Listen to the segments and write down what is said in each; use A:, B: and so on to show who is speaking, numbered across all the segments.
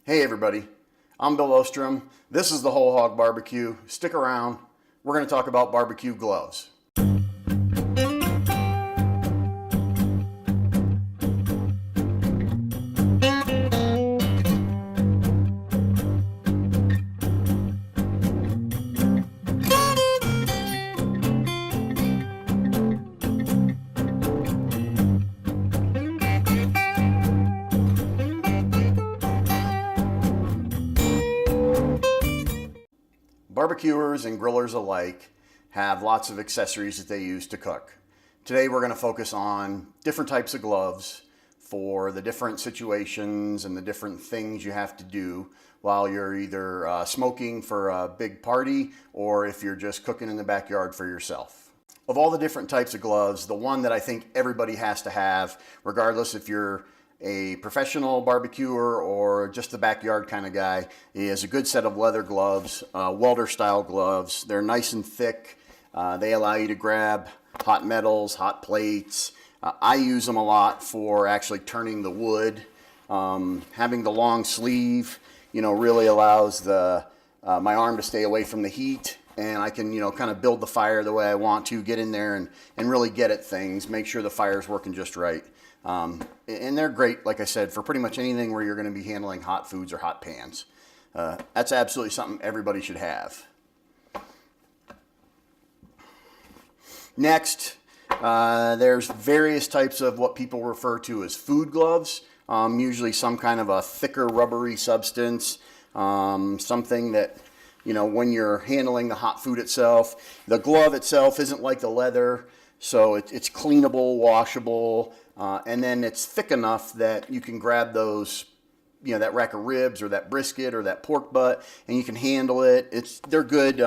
A: Hey everybody, I'm Bill Ostrom. This is the Whole Hog BBQ. Stick around. We're going to talk about barbecue gloves. Barbecuers and grillers alike have lots of accessories that they use to cook. Today we're going to focus on different types of gloves for the different situations and the different things you have to do while you're either smoking for a big party or if you're just cooking in the backyard for yourself. Of all the different types of gloves, the one that I think everybody has to have, regardless if you're a professional barbecuer or just the backyard kind of guy, is a good set of leather gloves, welder style gloves. They're nice and thick. They allow you to grab hot metals, hot plates. I use them a lot for actually turning the wood. Having the long sleeve, really allows my arm to stay away from the heat, and I can, kind of build the fire the way I want to, get in there and really get at things, make sure the fire's working just right. And they're great, like I said, for pretty much anything where you're going to be handling hot foods or hot pans. That's absolutely something everybody should have. Next, there's various types of what people refer to as food gloves. Usually some kind of a thicker rubbery substance, something that, when you're handling the hot food itself, the glove itself isn't like the leather, so it's cleanable, washable, and then it's thick enough that you can grab those, that rack of ribs or that brisket or that pork butt, and you can handle it. They're good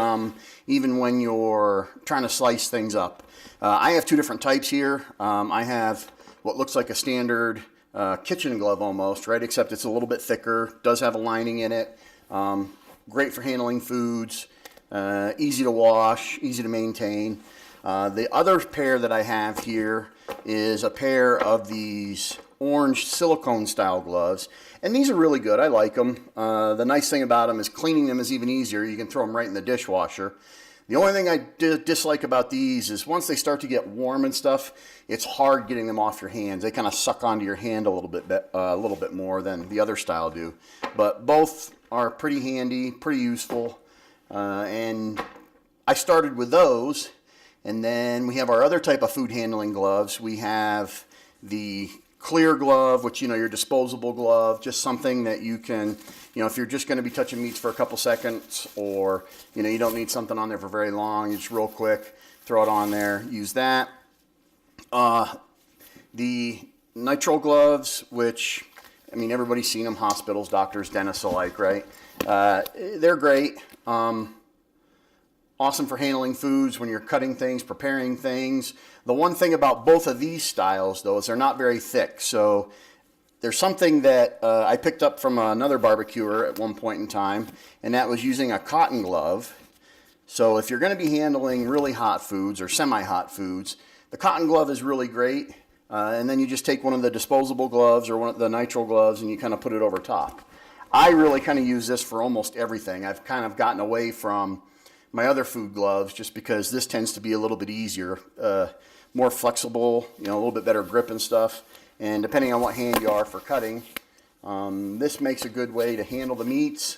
A: even when you're trying to slice things up. I have two different types here. I have what looks like a standard kitchen glove almost, right? Except it's a little bit thicker, does have a lining in it. Great for handling foods, easy to wash, easy to maintain. The other pair that I have here is a pair of these orange silicone style gloves, and these are really good. I like them. The nice thing about them is cleaning them is even easier. You can throw them right in the dishwasher. The only thing I dislike about these is once they start to get warm and stuff, it's hard getting them off your hands. They kind of suck onto your hand a little bit more than the other style do. But both are pretty handy, pretty useful, and I started with those. And then we have our other type of food handling gloves. We have the clear glove, which, your disposable glove, just something that you can, if you're just going to be touching meats for a couple seconds, or, you don't need something on there for very long, you just real quick throw it on there, use that. The nitrile gloves, which, everybody's seen them, hospitals, doctors, dentists alike, right? They're great. Awesome for handling foods when you're cutting things, preparing things. The one thing about both of these styles, though, is they're not very thick. So there's something that I picked up from another barbecuer at one point in time, and that was using a cotton glove. So if you're going to be handling really hot foods or semi-hot foods, the cotton glove is really great. And then you just take one of the disposable gloves or one of the nitrile gloves and you kind of put it over top. I really kind of use this for almost everything. I've kind of gotten away from my other food gloves just because this tends to be a little bit easier, more flexible, a little bit better grip and stuff. And depending on what hand you are for cutting, this makes a good way to handle the meats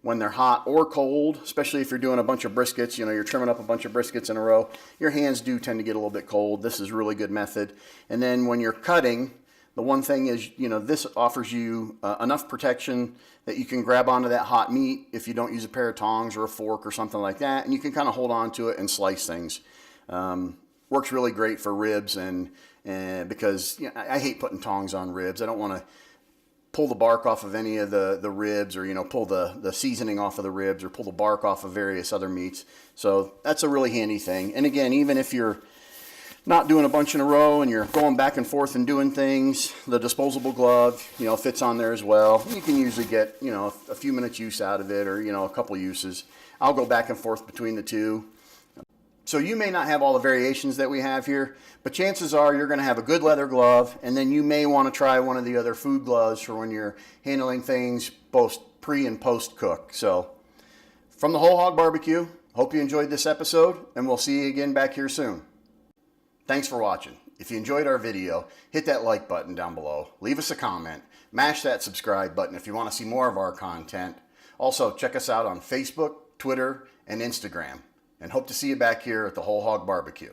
A: when they're hot or cold, especially if you're doing a bunch of briskets, you're trimming up a bunch of briskets in a row. Your hands do tend to get a little bit cold. This is a really good method. And then when you're cutting, the one thing is, this offers you enough protection that you can grab onto that hot meat if you don't use a pair of tongs or a fork or something like that, and you can kind of hold on to it and slice things. Works really great for ribs, and because I hate putting tongs on ribs. I don't want to pull the bark off of any of the ribs, or pull the seasoning off of the ribs, or pull the bark off of various other meats. So that's a really handy thing. And again, even if you're not doing a bunch in a row and you're going back and forth and doing things, the disposable glove, fits on there as well. You can usually get, a few minutes use out of it, or, a couple uses. I'll go back and forth between the two. So you may not have all the variations that we have here, but chances are you're going to have a good leather glove, and then you may want to try one of the other food gloves for when you're handling things both pre and post cook. So from the Whole Hog BBQ, hope you enjoyed this episode, and we'll see you again back here soon. Thanks for watching. If you enjoyed our video, hit that like button down below, leave us a comment, mash that subscribe button if you want to see more of our content. Also, check us out on Facebook, Twitter, and Instagram, and hope to see you back here at the Whole Hog BBQ.